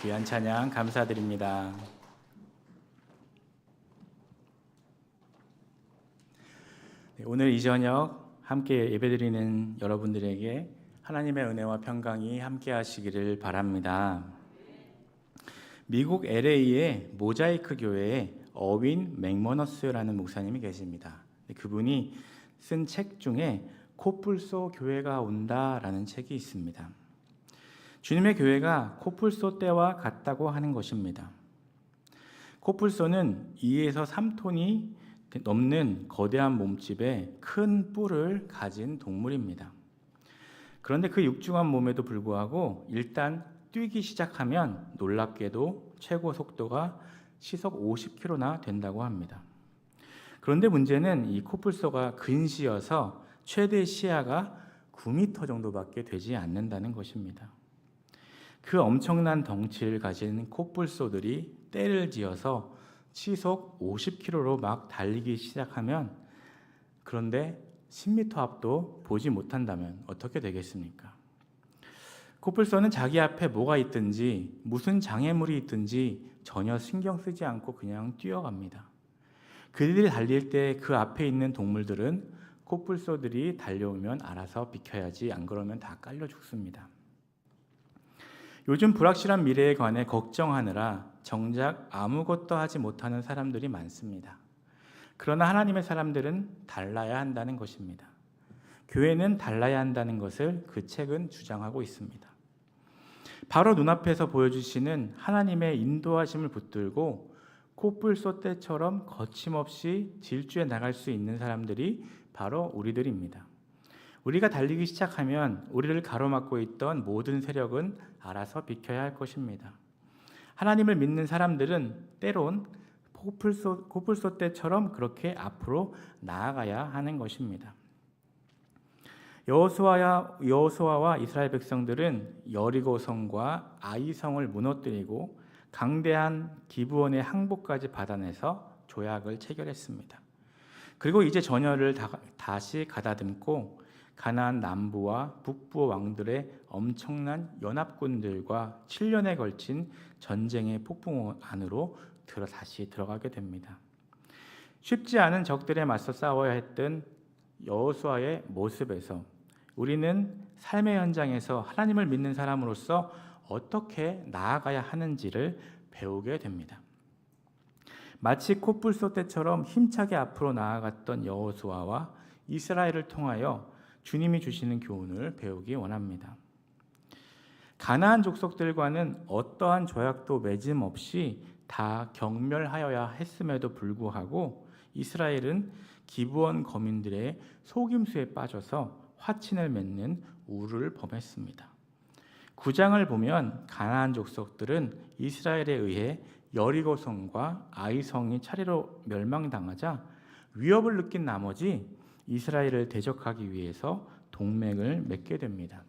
귀한 찬양 감사드립니다. 오늘 이 저녁 함께 예배드리는 여러분들에게 하나님의 은혜와 평강이 함께 하시기를 바랍니다. 미국 LA의 모자이크 교회에 어윈 맥머너스라는 목사님이 계십니다. 그분이 쓴 책 중에 코뿔소 교회가 온다라는 책이 있습니다. 주님의 교회가 코뿔소 떼와 같다고 하는 것입니다. 코뿔소는 2에서 3톤이 넘는 거대한 몸집에 큰 뿔을 가진 동물입니다. 그런데 그 육중한 몸에도 불구하고 일단 뛰기 시작하면 놀랍게도 최고 속도가 시속 50km나 된다고 합니다. 그런데 문제는 이 코뿔소가 근시여서 최대 시야가 9m 정도밖에 되지 않는다는 것입니다. 그 엄청난 덩치를 가진 코뿔소들이 떼를 지어서 시속 50km로 막 달리기 시작하면, 그런데 10m 앞도 보지 못한다면 어떻게 되겠습니까? 코뿔소는 자기 앞에 뭐가 있든지 무슨 장애물이 있든지 전혀 신경 쓰지 않고 그냥 뛰어갑니다. 그들이 달릴 때 그 앞에 있는 동물들은 코뿔소들이 달려오면 알아서 비켜야지, 안 그러면 다 깔려 죽습니다. 요즘 불확실한 미래에 관해 걱정하느라 정작 아무것도 하지 못하는 사람들이 많습니다. 그러나 하나님의 사람들은 달라야 한다는 것입니다. 교회는 달라야 한다는 것을 그 책은 주장하고 있습니다. 바로 눈앞에서 보여주시는 하나님의 인도하심을 붙들고 코뿔소 떼처럼 거침없이 질주해 나갈 수 있는 사람들이 바로 우리들입니다. 우리가 달리기 시작하면 우리를 가로막고 있던 모든 세력은 알아서 비켜야 할 것입니다. 하나님을 믿는 사람들은 때론 코뿔소 떼처럼 그렇게 앞으로 나아가야 하는 것입니다. 여호수아와 이스라엘 백성들은 여리고성과 아이성을 무너뜨리고 강대한 기브온의 항복까지 받아내서 조약을 체결했습니다. 그리고 이제 전열을 다시 가다듬고 가나안 남부와 북부 왕들의 엄청난 연합군들과 7년에 걸친 전쟁의 폭풍 안으로 다시 들어가게 됩니다. 쉽지 않은 적들에 맞서 싸워야 했던 여호수아의 모습에서 우리는 삶의 현장에서 하나님을 믿는 사람으로서 어떻게 나아가야 하는지를 배우게 됩니다. 마치 코뿔소 떼처럼 힘차게 앞으로 나아갔던 여호수아와 이스라엘을 통하여 주님이 주시는 교훈을 배우기 원합니다. 가나안 족속들과는 어떠한 조약도 맺음 없이 다 경멸하여야 했음에도 불구하고 이스라엘은 기브온 거민들의 속임수에 빠져서 화친을 맺는 우를 범했습니다. 9장을 보면 가나안 족속들은 이스라엘에 의해 여리고성과 아이성이 차례로 멸망당하자 위협을 느낀 나머지 이스라엘을 대적하기 위해서 동맹을 맺게 됩니다.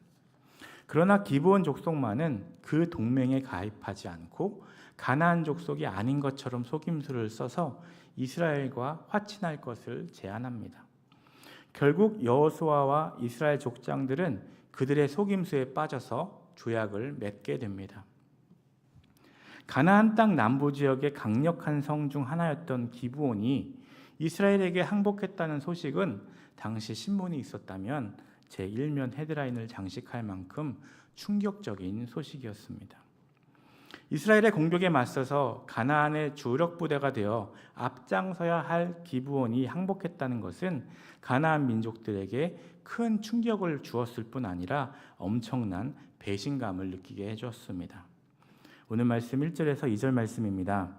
그러나 기브온 족속만은 그 동맹에 가입하지 않고 가나안 족속이 아닌 것처럼 속임수를 써서 이스라엘과 화친할 것을 제안합니다. 결국 여호수아와 이스라엘 족장들은 그들의 속임수에 빠져서 조약을 맺게 됩니다. 가나안 땅 남부 지역의 강력한 성 중 하나였던 기브온이 이스라엘에게 항복했다는 소식은 당시 신문이 있었다면 제1면 헤드라인을 장식할 만큼 충격적인 소식이었습니다. 이스라엘의 공격에 맞서서 가나안의 주력 부대가 되어 앞장서야 할 기브온이 항복했다는 것은 가나안 민족들에게 큰 충격을 주었을 뿐 아니라 엄청난 배신감을 느끼게 해주었습니다. 오늘 말씀 1절에서 2절 말씀입니다.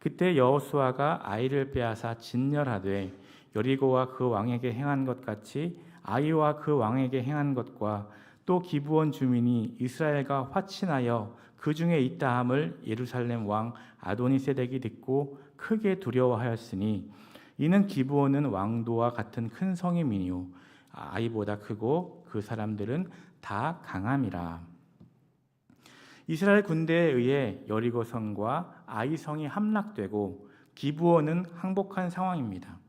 그때 여호수아가 아이를 빼앗아 진멸하되 여리고와 그 왕에게 행한 것 같이 아이와 그 왕에게 행한 것과 또 기브온 주민이 이스라엘과 화친하여 그 중에 있다함을 예루살렘 왕 아도니세덱이 듣고 크게 두려워하였으니 이는 기브온은 왕도와 같은 큰 성임이니요 아이보다 크고 그 사람들은 다 강함이라. 이스라엘 군대에 의해 여리고성과 아이성이 함락되고 기브온은 항복한 상황입니다.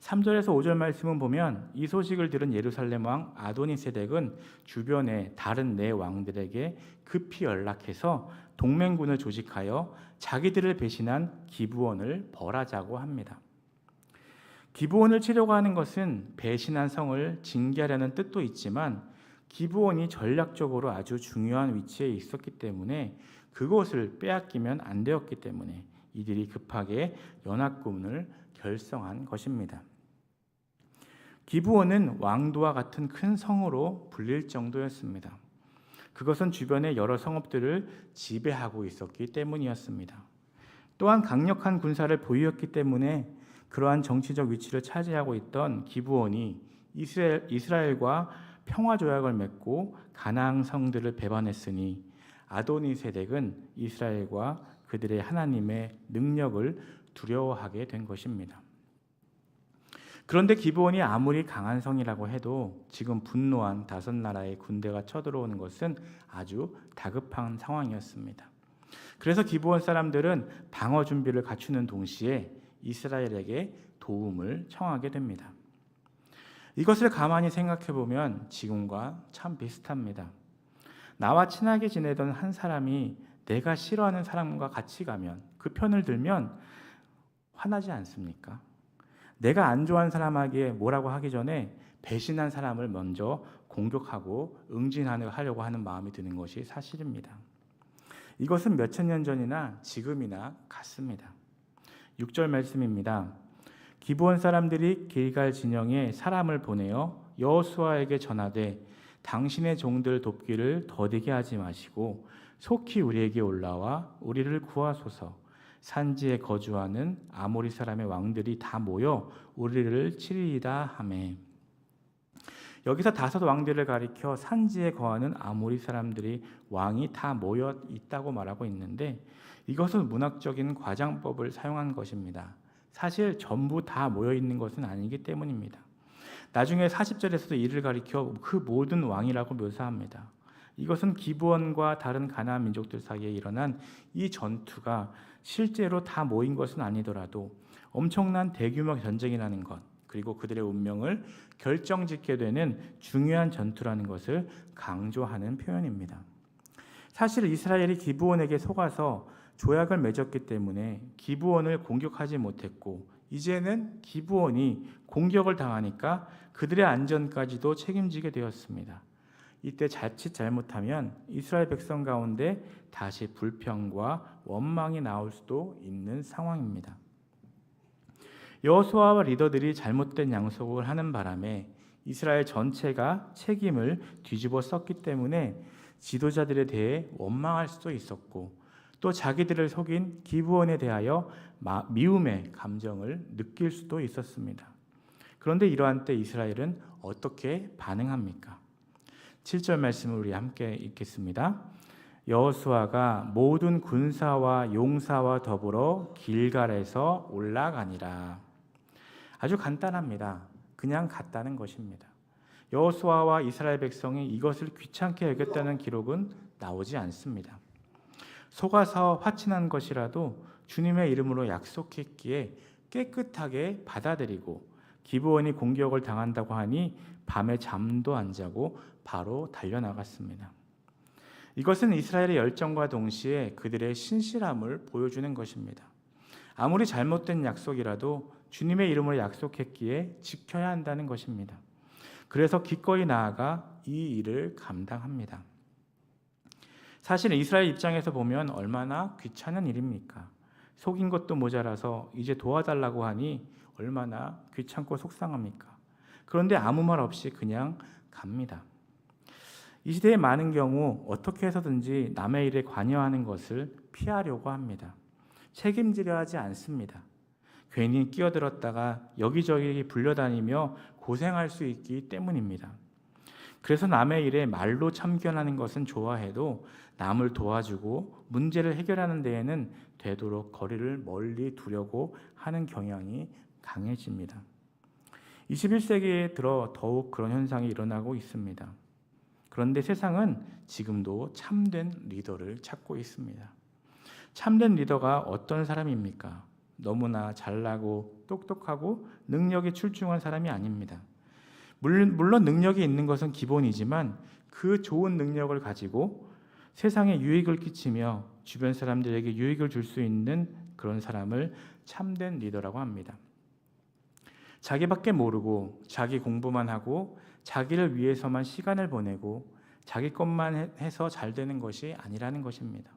3절에서 5절 말씀은 보면 이 소식을 들은 예루살렘 왕 아도니세덱은 주변의 다른 네 왕들에게 급히 연락해서 동맹군을 조직하여 자기들을 배신한 기브온을 벌하자고 합니다. 기브온을 치려고 하는 것은 배신한 성을 징계하려는 뜻도 있지만 기브온이 전략적으로 아주 중요한 위치에 있었기 때문에 그곳을 빼앗기면 안 되었기 때문에 이들이 급하게 연합군을 결성한 것입니다. 기브온은 왕도와 같은 큰 성으로 불릴 정도였습니다. 그것은 주변의 여러 성읍들을 지배하고 있었기 때문이었습니다. 또한 강력한 군사를 보유했기 때문에 그러한 정치적 위치를 차지하고 있던 기브온이 이스라엘과 평화 조약을 맺고 가나안 성들을 배반했으니 아도니세덱은 이스라엘과 그들의 하나님의 능력을 두려워하게 된 것입니다. 그런데 기브온이 아무리 강한 성이라고 해도 지금 분노한 다섯 나라의 군대가 쳐들어오는 것은 아주 다급한 상황이었습니다. 그래서 기브온 사람들은 방어 준비를 갖추는 동시에 이스라엘에게 도움을 청하게 됩니다. 이것을 가만히 생각해 보면 지금과 참 비슷합니다. 나와 친하게 지내던 한 사람이 내가 싫어하는 사람과 같이 가면 그 편을 들면 화나지 않습니까? 내가 안 좋아하는 사람에게 뭐라고 하기 전에 배신한 사람을 먼저 공격하고 응징하려고 하는 마음이 드는 것이 사실입니다. 이것은 몇천 년 전이나 지금이나 같습니다. 6절 말씀입니다. 기브온 사람들이 길갈 진영에 사람을 보내어 여호수아에게 전하되 당신의 종들 돕기를 더디게 하지 마시고 속히 우리에게 올라와 우리를 구하소서. 산지에 거주하는 아모리 사람의 왕들이 다 모여 우리를 치리이다 하매. 여기서 다섯 왕들을 가리켜 산지에 거하는 아모리 사람들이 왕이 다 모여 있다고 말하고 있는데 이것은 문학적인 과장법을 사용한 것입니다. 사실 전부 다 모여 있는 것은 아니기 때문입니다. 나중에 40절에서도 이를 가리켜 그 모든 왕이라고 묘사합니다. 이것은 기브온과 다른 가나안 민족들 사이에 일어난 이 전투가 실제로 다 모인 것은 아니더라도 엄청난 대규모 전쟁이라는 것, 그리고 그들의 운명을 결정짓게 되는 중요한 전투라는 것을 강조하는 표현입니다. 사실 이스라엘이 기브온에게 속아서 조약을 맺었기 때문에 기브온을 공격하지 못했고 이제는 기브온이 공격을 당하니까 그들의 안전까지도 책임지게 되었습니다. 이때 자칫 잘못하면 이스라엘 백성 가운데 다시 불평과 원망이 나올 수도 있는 상황입니다. 여호수아와 리더들이 잘못된 양속을 하는 바람에 이스라엘 전체가 책임을 뒤집어 썼기 때문에 지도자들에 대해 원망할 수도 있었고 또 자기들을 속인 기브온에 대하여 미움의 감정을 느낄 수도 있었습니다. 그런데 이러한 때 이스라엘은 어떻게 반응합니까? 7절 말씀을 우리 함께 읽겠습니다. 여호수아가 모든 군사와 용사와 더불어 길갈에서 올라가니라. 아주 간단합니다. 그냥 갔다는 것입니다. 여호수아와 이스라엘 백성이 이것을 귀찮게 여겼다는 기록은 나오지 않습니다. 속아서 화친한 것이라도 주님의 이름으로 약속했기에 깨끗하게 받아들이고 기브온이 공격을 당한다고 하니 밤에 잠도 안 자고 바로 달려나갔습니다. 이것은 이스라엘의 열정과 동시에 그들의 신실함을 보여주는 것입니다. 아무리 잘못된 약속이라도 주님의 이름으로 약속했기에 지켜야 한다는 것입니다. 그래서 기꺼이 나아가 이 일을 감당합니다. 사실 이스라엘 입장에서 보면 얼마나 귀찮은 일입니까? 속인 것도 모자라서 이제 도와달라고 하니 얼마나 귀찮고 속상합니까? 그런데 아무 말 없이 그냥 갑니다. 이 시대의 많은 경우 어떻게 해서든지 남의 일에 관여하는 것을 피하려고 합니다. 책임지려 하지 않습니다. 괜히 끼어들었다가 여기저기 불려다니며 고생할 수 있기 때문입니다. 그래서 남의 일에 말로 참견하는 것은 좋아해도 남을 도와주고 문제를 해결하는 데에는 되도록 거리를 멀리 두려고 하는 경향이 강해집니다. 21세기에 들어 더욱 그런 현상이 일어나고 있습니다. 그런데 세상은 지금도 참된 리더를 찾고 있습니다. 참된 리더가 어떤 사람입니까? 너무나 잘나고 똑똑하고 능력이 출중한 사람이 아닙니다. 물론 능력이 있는 것은 기본이지만 그 좋은 능력을 가지고 세상에 유익을 끼치며 주변 사람들에게 유익을 줄 수 있는 그런 사람을 참된 리더라고 합니다. 자기밖에 모르고 자기 공부만 하고 자기를 위해서만 시간을 보내고 자기 것만 해서 잘 되는 것이 아니라는 것입니다.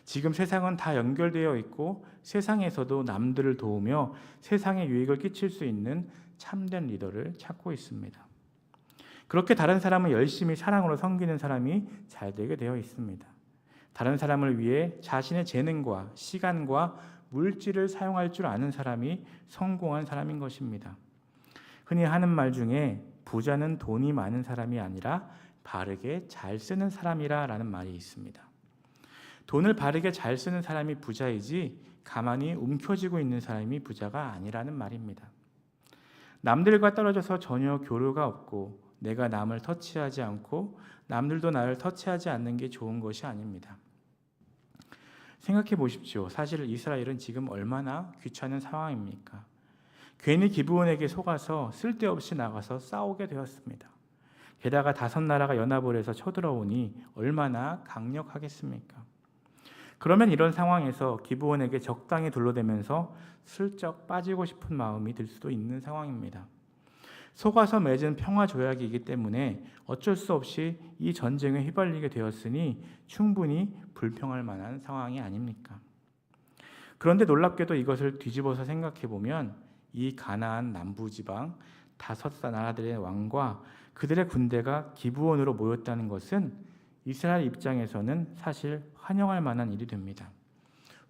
지금 세상은 다 연결되어 있고 세상에서도 남들을 도우며 세상에 유익을 끼칠 수 있는 참된 리더를 찾고 있습니다. 그렇게 다른 사람을 열심히 사랑으로 섬기는 사람이 잘 되게 되어 있습니다. 다른 사람을 위해 자신의 재능과 시간과 물질을 사용할 줄 아는 사람이 성공한 사람인 것입니다. 흔히 하는 말 중에 부자는 돈이 많은 사람이 아니라 바르게 잘 쓰는 사람이라는 말이 있습니다. 돈을 바르게 잘 쓰는 사람이 부자이지 가만히 움켜쥐고 있는 사람이 부자가 아니라는 말입니다. 남들과 떨어져서 전혀 교류가 없고 내가 남을 터치하지 않고 남들도 나를 터치하지 않는 게 좋은 것이 아닙니다. 생각해 보십시오. 사실 이스라엘은 지금 얼마나 귀찮은 상황입니까? 괜히 기브온에게 속아서 쓸데없이 나가서 싸우게 되었습니다. 게다가 5나라가 연합을 해서 쳐들어오니 얼마나 강력하겠습니까? 그러면 이런 상황에서 기브온에게 적당히 둘러대면서 슬쩍 빠지고 싶은 마음이 들 수도 있는 상황입니다. 속아서 맺은 평화 조약이기 때문에 어쩔 수 없이 이 전쟁에 휘발리게 되었으니 충분히 불평할 만한 상황이 아닙니까? 그런데 놀랍게도 이것을 뒤집어서 생각해 보면 이 가나안 남부지방 5 나라들의 왕과 그들의 군대가 기브온으로 모였다는 것은 이스라엘 입장에서는 사실 환영할 만한 일이 됩니다.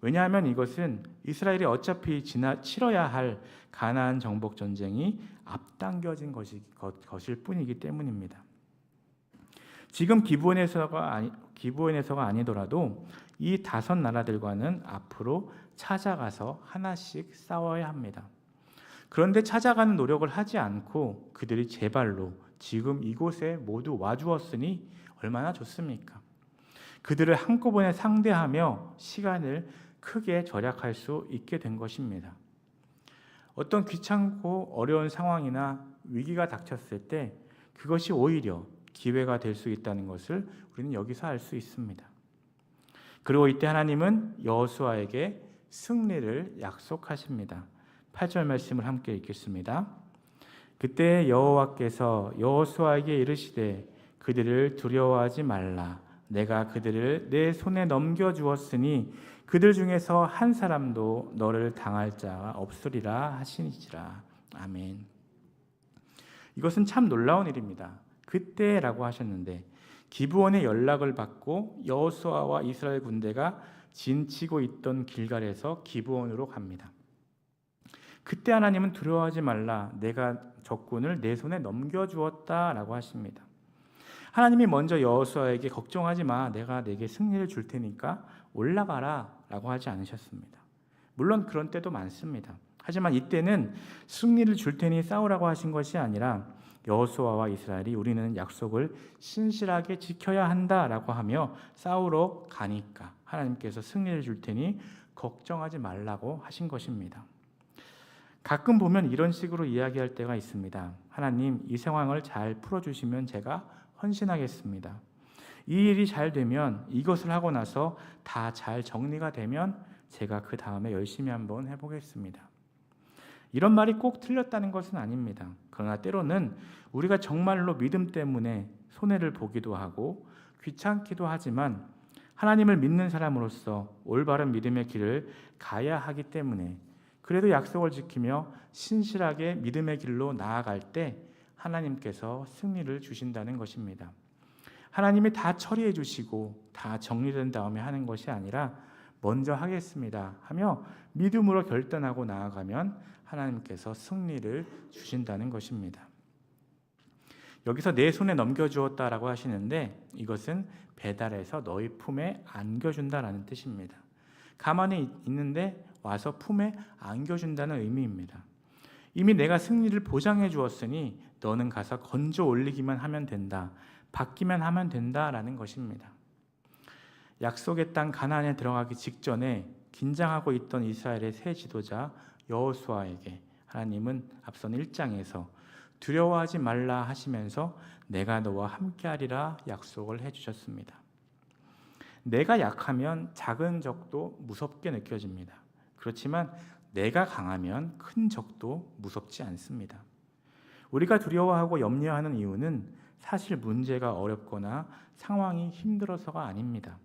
왜냐하면 이것은 이스라엘이 어차피 치러야 할 가나안 정복 전쟁이 앞당겨진 것일 뿐이기 때문입니다. 지금 기브온에서가 아니더라도 이 5 나라들과는 앞으로 찾아가서 하나씩 싸워야 합니다. 그런데 찾아가는 노력을 하지 않고 그들이 제 발로 지금 이곳에 모두 와주었으니 얼마나 좋습니까? 그들을 한꺼번에 상대하며 시간을 크게 절약할 수 있게 된 것입니다. 어떤 귀찮고 어려운 상황이나 위기가 닥쳤을 때 그것이 오히려 기회가 될 수 있다는 것을 우리는 여기서 알 수 있습니다. 그리고 이때 하나님은 여호수아에게 승리를 약속하십니다. 8절 말씀을 함께 읽겠습니다. 그때 여호와께서 여호수아에게 이르시되 그들을 두려워하지 말라. 내가 그들을 내 손에 넘겨주었으니 그들 중에서 한 사람도 너를 당할 자가 없으리라 하시니라. 아멘. 이것은 참 놀라운 일입니다. 그때라고 하셨는데 기브온의 연락을 받고 여호수아와 이스라엘 군대가 진치고 있던 길갈에서 기브온으로 갑니다. 그때 하나님은 두려워하지 말라. 내가 적군을 내 손에 넘겨주었다라고 하십니다. 하나님이 먼저 여호수아에게 걱정하지 마. 내가 내게 승리를 줄 테니까 올라가라 라고 하지 않으셨습니다. 물론 그런 때도 많습니다. 하지만 이때는 승리를 줄 테니 싸우라고 하신 것이 아니라 여호수아와 이스라엘이 우리는 약속을 신실하게 지켜야 한다라고 하며 싸우러 가니까 하나님께서 승리를 줄 테니 걱정하지 말라고 하신 것입니다. 가끔 보면 이런 식으로 이야기할 때가 있습니다. 하나님, 이 상황을 잘 풀어주시면 제가 헌신하겠습니다. 이 일이 잘 되면, 이것을 하고 나서 다 잘 정리가 되면 제가 그 다음에 열심히 한번 해보겠습니다. 이런 말이 꼭 틀렸다는 것은 아닙니다. 그러나 때로는 우리가 정말로 믿음 때문에 손해를 보기도 하고 귀찮기도 하지만 하나님을 믿는 사람으로서 올바른 믿음의 길을 가야 하기 때문에 그래도 약속을 지키며 신실하게 믿음의 길로 나아갈 때 하나님께서 승리를 주신다는 것입니다. 하나님이 다 처리해 주시고 다 정리된 다음에 하는 것이 아니라 먼저 하겠습니다 하며 믿음으로 결단하고 나아가면 하나님께서 승리를 주신다는 것입니다. 여기서 내 손에 넘겨주었다라고 하시는데 이것은 배달해서 너희 품에 안겨준다라는 뜻입니다. 가만히 있는데 와서 품에 안겨준다는 의미입니다. 이미 내가 승리를 보장해 주었으니 너는 가서 건져 올리기만 하면 된다. 받기만 하면 된다라는 것입니다. 약속의 땅 가나안에 들어가기 직전에 긴장하고 있던 이스라엘의 새 지도자 여호수아에게 하나님은 앞선 1장에서 두려워하지 말라 하시면서 내가 너와 함께하리라 약속을 해주셨습니다. 내가 약하면 작은 적도 무섭게 느껴집니다. 그렇지만 내가 강하면 큰 적도 무섭지 않습니다. 우리가 두려워하고 염려하는 이유는 사실 문제가 어렵거나 상황이 힘들어서가 아닙니다.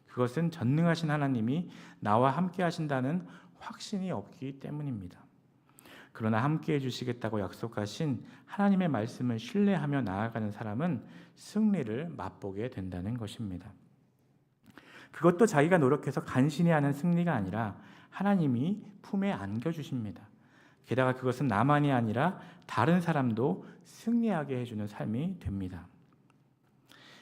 그것은 전능하신 하나님이 나와 함께 하신다는 확신이 없기 때문입니다. 그러나 함께 해주시겠다고 약속하신 하나님의 말씀을 신뢰하며 나아가는 사람은 승리를 맛보게 된다는 것입니다. 그것도 자기가 노력해서 간신히 하는 승리가 아니라 하나님이 품에 안겨주십니다. 게다가 그것은 나만이 아니라 다른 사람도 승리하게 해주는 삶이 됩니다.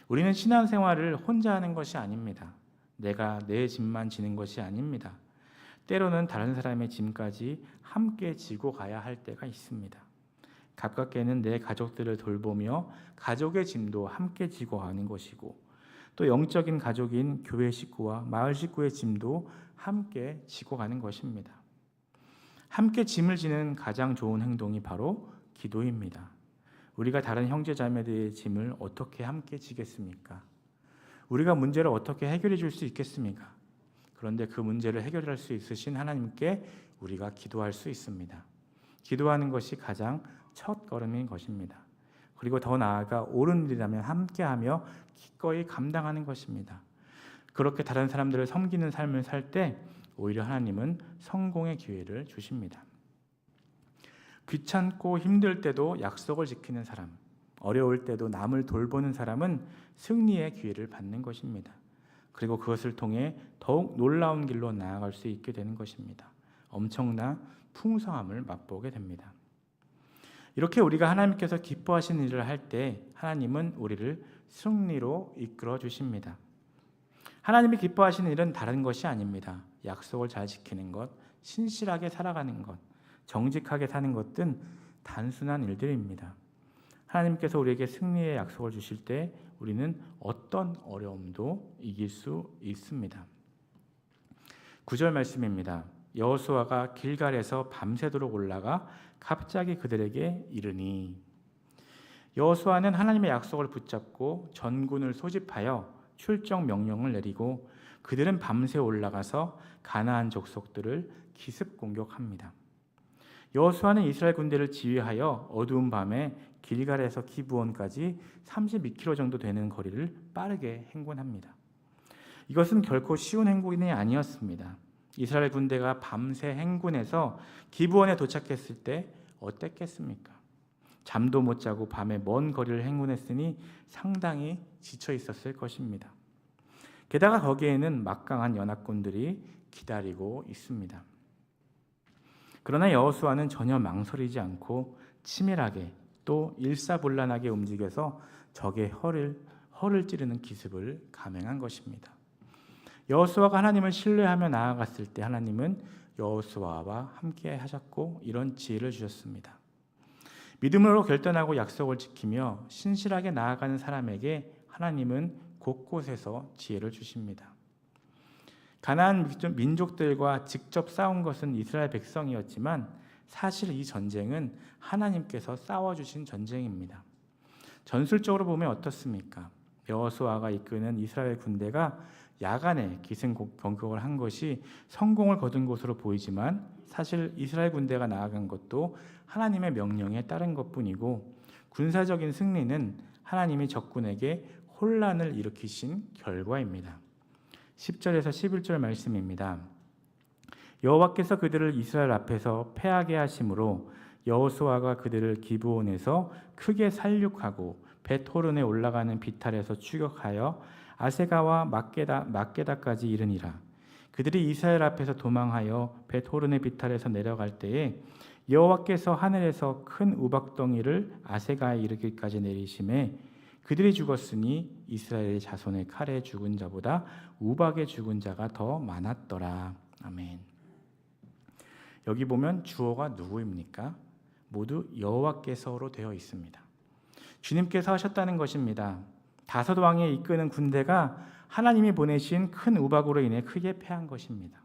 우리는 신앙생활을 혼자 하는 것이 아닙니다. 내가 내 짐만 지는 것이 아닙니다. 때로는 다른 사람의 짐까지 함께 지고 가야 할 때가 있습니다. 가깝게는 내 가족들을 돌보며 가족의 짐도 함께 지고 가는 것이고, 또 영적인 가족인 교회 식구와 마을 식구의 짐도 함께 지고 가는 것입니다. 함께 짐을 지는 가장 좋은 행동이 바로 기도입니다. 우리가 다른 형제 자매들의 짐을 어떻게 함께 지겠습니까? 우리가 문제를 어떻게 해결해 줄 수 있겠습니까? 그런데 그 문제를 해결할 수 있으신 하나님께 우리가 기도할 수 있습니다. 기도하는 것이 가장 첫 걸음인 것입니다. 그리고 더 나아가 옳은 일이라면 함께하며 기꺼이 감당하는 것입니다. 그렇게 다른 사람들을 섬기는 삶을 살 때 오히려 하나님은 성공의 기회를 주십니다. 귀찮고 힘들 때도 약속을 지키는 사람, 어려울 때도 남을 돌보는 사람은 승리의 기회를 받는 것입니다. 그리고 그것을 통해 더욱 놀라운 길로 나아갈 수 있게 되는 것입니다. 엄청난 풍성함을 맛보게 됩니다. 이렇게 우리가 하나님께서 기뻐하시는 일을 할 때 하나님은 우리를 승리로 이끌어 주십니다. 하나님이 기뻐하시는 일은 다른 것이 아닙니다. 약속을 잘 지키는 것, 신실하게 살아가는 것, 정직하게 사는 것 등 단순한 일들입니다. 하나님께서 우리에게 승리의 약속을 주실 때 우리는 어떤 어려움도 이길 수 있습니다. 9절 말씀입니다. 여호수아가 길갈에서 밤새도록 올라가 갑자기 그들에게 이르니. 여호수아는 하나님의 약속을 붙잡고 전군을 소집하여 출정 명령을 내리고 그들은 밤새 올라가서 가나안 족속들을 기습 공격합니다. 여호수아는 이스라엘 군대를 지휘하여 어두운 밤에 길갈에서 기브온까지 32km 정도 되는 거리를 빠르게 행군합니다. 이것은 결코 쉬운 행군이 아니었습니다. 이스라엘 군대가 밤새 행군해서 기브온에 도착했을 때 어땠겠습니까? 잠도 못 자고 밤에 먼 거리를 행군했으니 상당히 지쳐 있었을 것입니다. 게다가 거기에는 막강한 연합군들이 기다리고 있습니다. 그러나 여호수아는 전혀 망설이지 않고 치밀하게 또 일사불란하게 움직여서 적의 허를 찌르는 기습을 감행한 것입니다. 여호수아가 하나님을 신뢰하며 나아갔을 때 하나님은 여호수아와 함께 하셨고 이런 지혜를 주셨습니다. 믿음으로 결단하고 약속을 지키며 신실하게 나아가는 사람에게 하나님은 곳곳에서 지혜를 주십니다. 가나안 민족들과 직접 싸운 것은 이스라엘 백성이었지만 사실 이 전쟁은 하나님께서 싸워주신 전쟁입니다. 전술적으로 보면 어떻습니까? 여호수아가 이끄는 이스라엘 군대가 야간에 기습 공격을 한 것이 성공을 거둔 것으로 보이지만 사실 이스라엘 군대가 나아간 것도 하나님의 명령에 따른 것뿐이고 군사적인 승리는 하나님이 적군에게 혼란을 일으키신 결과입니다. 10절에서 11절 말씀입니다. 여호와께서 그들을 이스라엘 앞에서 패하게 하심으로 여호수아가 그들을 기브온에서 크게 살육하고 벳호른에 올라가는 비탈에서 추격하여 아세가와 막게다까지 이르니라. 그들이 이스라엘 앞에서 도망하여 벳호른의 비탈에서 내려갈 때에 여호와께서 하늘에서 큰 우박덩이를 아세가에 이르기까지 내리심에 그들이 죽었으니 이스라엘의 자손의 칼에 죽은 자보다 우박에 죽은 자가 더 많았더라. 아멘. 여기 보면 주어가 누구입니까? 모두 여호와께서로 되어 있습니다. 주님께서 하셨다는 것입니다. 다섯 왕이 이끄는 군대가 하나님이 보내신 큰 우박으로 인해 크게 패한 것입니다.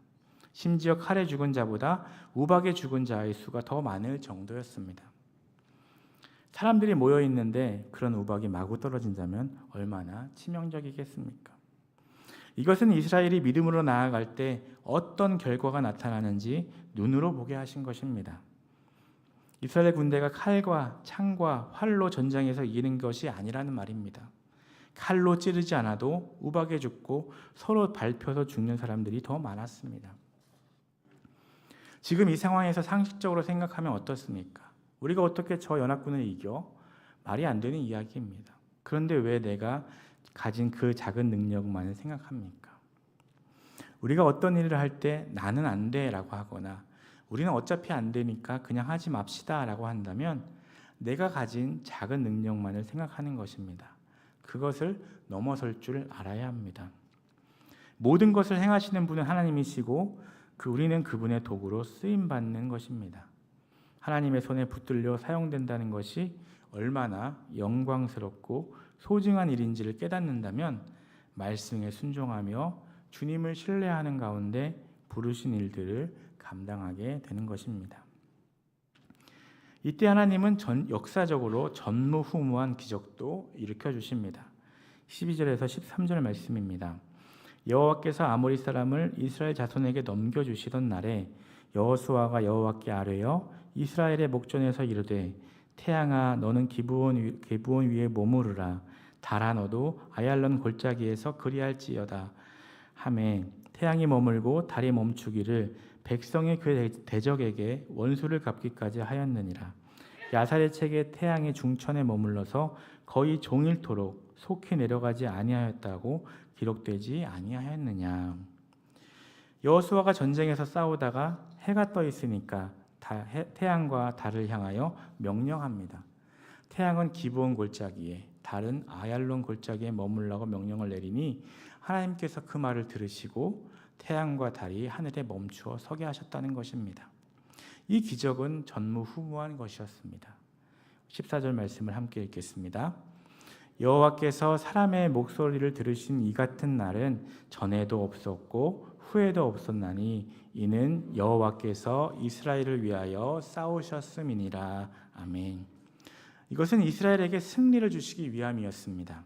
심지어 칼에 죽은 자보다 우박에 죽은 자의 수가 더 많을 정도였습니다. 사람들이 모여 있는데 그런 우박이 마구 떨어진다면 얼마나 치명적이겠습니까? 이것은 이스라엘이 믿음으로 나아갈 때 어떤 결과가 나타나는지 눈으로 보게 하신 것입니다. 이스라엘 군대가 칼과 창과 활로 전장에서 이기는 것이 아니라는 말입니다. 칼로 찌르지 않아도 우박에 죽고 서로 밟혀서 죽는 사람들이 더 많았습니다. 지금 이 상황에서 상식적으로 생각하면 어떻습니까? 우리가 어떻게 저 연합군을 이겨? 말이 안 되는 이야기입니다. 그런데 왜 내가 가진 그 작은 능력만을 생각합니까? 우리가 어떤 일을 할 때 나는 안 돼라고 하거나 우리는 어차피 안 되니까 그냥 하지 맙시다라고 한다면 내가 가진 작은 능력만을 생각하는 것입니다. 그것을 넘어설 줄 알아야 합니다. 모든 것을 행하시는 분은 하나님이시고 우리는 그분의 도구로 쓰임받는 것입니다. 하나님의 손에 붙들려 사용된다는 것이 얼마나 영광스럽고 소중한 일인지를 깨닫는다면 말씀에 순종하며 주님을 신뢰하는 가운데 부르신 일들을 감당하게 되는 것입니다. 이때 하나님은 역사적으로 전무후무한 기적도 일으켜 주십니다. 12절에서 13절 말씀입니다. 여호와께서 아모리 사람을 이스라엘 자손에게 넘겨주시던 날에 여호수아가 여호와께 아뢰어 이스라엘의 목전에서 이르되 태양아 너는 기브온 위에 머무르라 달아 너도 아얄론 골짜기에서 그리할지어다 하매 태양이 머물고 달이 멈추기를 백성의 그 대적에게 원수를 갚기까지 하였느니라. 야살의 책에 태양의 중천에 머물러서 거의 종일토록 속히 내려가지 아니하였다고 기록되지 아니하였느냐. 여호수아가 전쟁에서 싸우다가 해가 떠 있으니까 태양과 달을 향하여 명령합니다. 태양은 기브온 골짜기에 달은 아얄론 골짜기에 머물라고 명령을 내리니 하나님께서 그 말을 들으시고 태양과 달이 하늘에 멈추어 서게 하셨다는 것입니다. 이 기적은 전무후무한 것이었습니다. 14절 말씀을 함께 읽겠습니다. 여호와께서 사람의 목소리를 들으신 이 같은 날은 전에도 없었고 후에도 없었나니 이는 여호와께서 이스라엘을 위하여 싸우셨음이니라. 아멘. 이것은 이스라엘에게 승리를 주시기 위함이었습니다.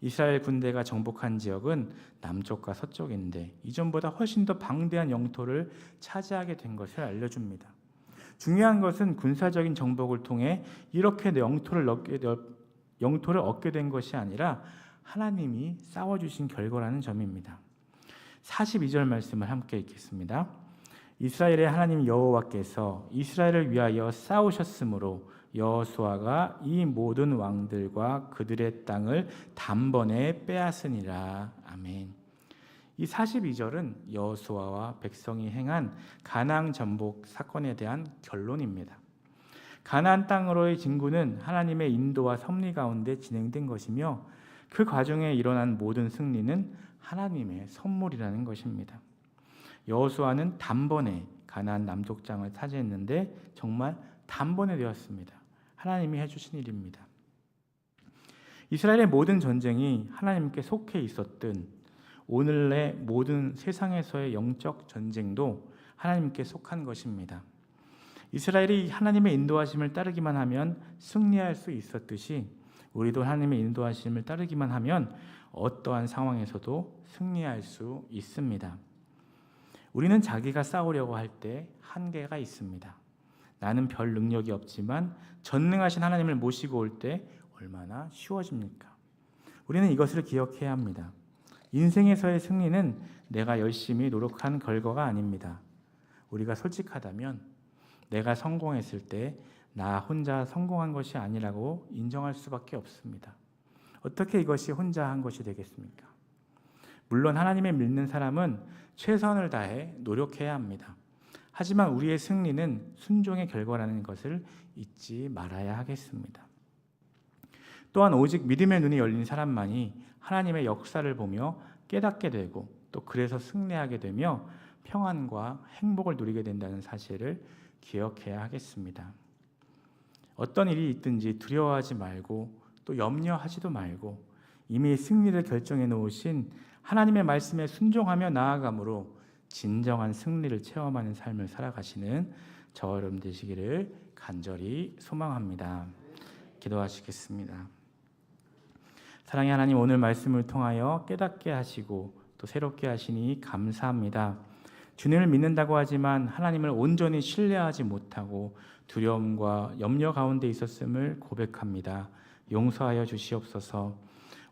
이스라엘 군대가 정복한 지역은 남쪽과 서쪽인데 이전보다 훨씬 더 방대한 영토를 차지하게 된 것을 알려줍니다. 중요한 것은 군사적인 정복을 통해 이렇게 영토를 얻게 된 것이 아니라 하나님이 싸워주신 결과라는 점입니다. 42절 말씀을 함께 읽겠습니다. 이스라엘의 하나님 여호와께서 이스라엘을 위하여 싸우셨으므로 여호수아가 이 모든 왕들과 그들의 땅을 단번에 빼앗으니라. 아멘. 이 42절은 여호수아와 백성이 행한 가나안 정복 사건에 대한 결론입니다. 가나안 땅으로의 진군은 하나님의 인도와 섭리 가운데 진행된 것이며 그 과정에 일어난 모든 승리는 하나님의 선물이라는 것입니다. 여호수아는 단번에 가나안 남쪽 장을 차지했는데 정말 단번에 되었습니다. 하나님이 해주신 일입니다. 이스라엘의 모든 전쟁이 하나님께 속해 있었든 오늘의 모든 세상에서의 영적 전쟁도 하나님께 속한 것입니다. 이스라엘이 하나님의 인도하심을 따르기만 하면 승리할 수 있었듯이 우리도 하나님의 인도하심을 따르기만 하면 어떠한 상황에서도 승리할 수 있습니다. 우리는 자기가 싸우려고 할 때 한계가 있습니다. 나는 별 능력이 없지만 전능하신 하나님을 모시고 올 때 얼마나 쉬워집니까? 우리는 이것을 기억해야 합니다. 인생에서의 승리는 내가 열심히 노력한 결과가 아닙니다. 우리가 솔직하다면 내가 성공했을 때 나 혼자 성공한 것이 아니라고 인정할 수밖에 없습니다. 어떻게 이것이 혼자 한 것이 되겠습니까? 물론 하나님을 믿는 사람은 최선을 다해 노력해야 합니다. 하지만 우리의 승리는 순종의 결과라는 것을 잊지 말아야 하겠습니다. 또한 오직 믿음의 눈이 열린 사람만이 하나님의 역사를 보며 깨닫게 되고 또 그래서 승리하게 되며 평안과 행복을 누리게 된다는 사실을 기억해야 하겠습니다. 어떤 일이 있든지 두려워하지 말고 또 염려하지도 말고 이미 승리를 결정해 놓으신 하나님의 말씀에 순종하며 나아감으로 진정한 승리를 체험하는 삶을 살아가시는 저와 여러분 되시기를 간절히 소망합니다. 기도하시겠습니다. 사랑의 하나님, 오늘 말씀을 통하여 깨닫게 하시고 또 또 새롭게 하시니 감사합니다. 주님을 믿는다고 하지만 하나님을 온전히 신뢰하지 못하고 두려움과 염려 가운데 있었음을 고백합니다. 용서하여 주시옵소서.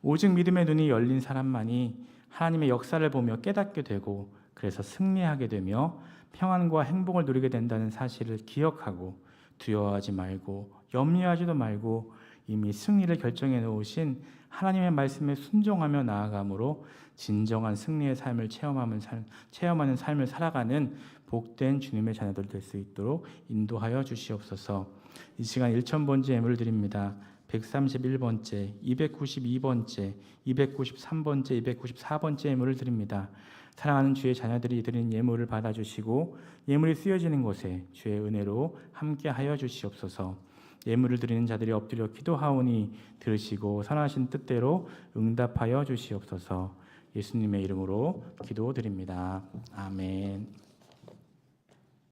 오직 믿음의 눈이 열린 사람만이 하나님의 역사를 보며 깨닫게 되고 그래서 승리하게 되며 평안과 행복을 누리게 된다는 사실을 기억하고 두려워하지 말고 염려하지도 말고 이미 승리를 결정해 놓으신 하나님의 말씀에 순종하며 나아감으로 진정한 승리의 삶을 체험하는 삶을 살아가는 복된 주님의 자녀들 될 수 있도록 인도하여 주시옵소서. 이 시간 1000번째 예물을 드립니다. 131번째, 292번째, 293번째, 294번째 예물을 드립니다. 사랑하는 주의 자녀들이 드린 예물을 받아주시고 예물이 쓰여지는 곳에 주의 은혜로 함께하여 주시옵소서. 예물을 드리는 자들이 엎드려 기도하오니 들으시고 선하신 뜻대로 응답하여 주시옵소서. 예수님의 이름으로 기도드립니다. 아멘.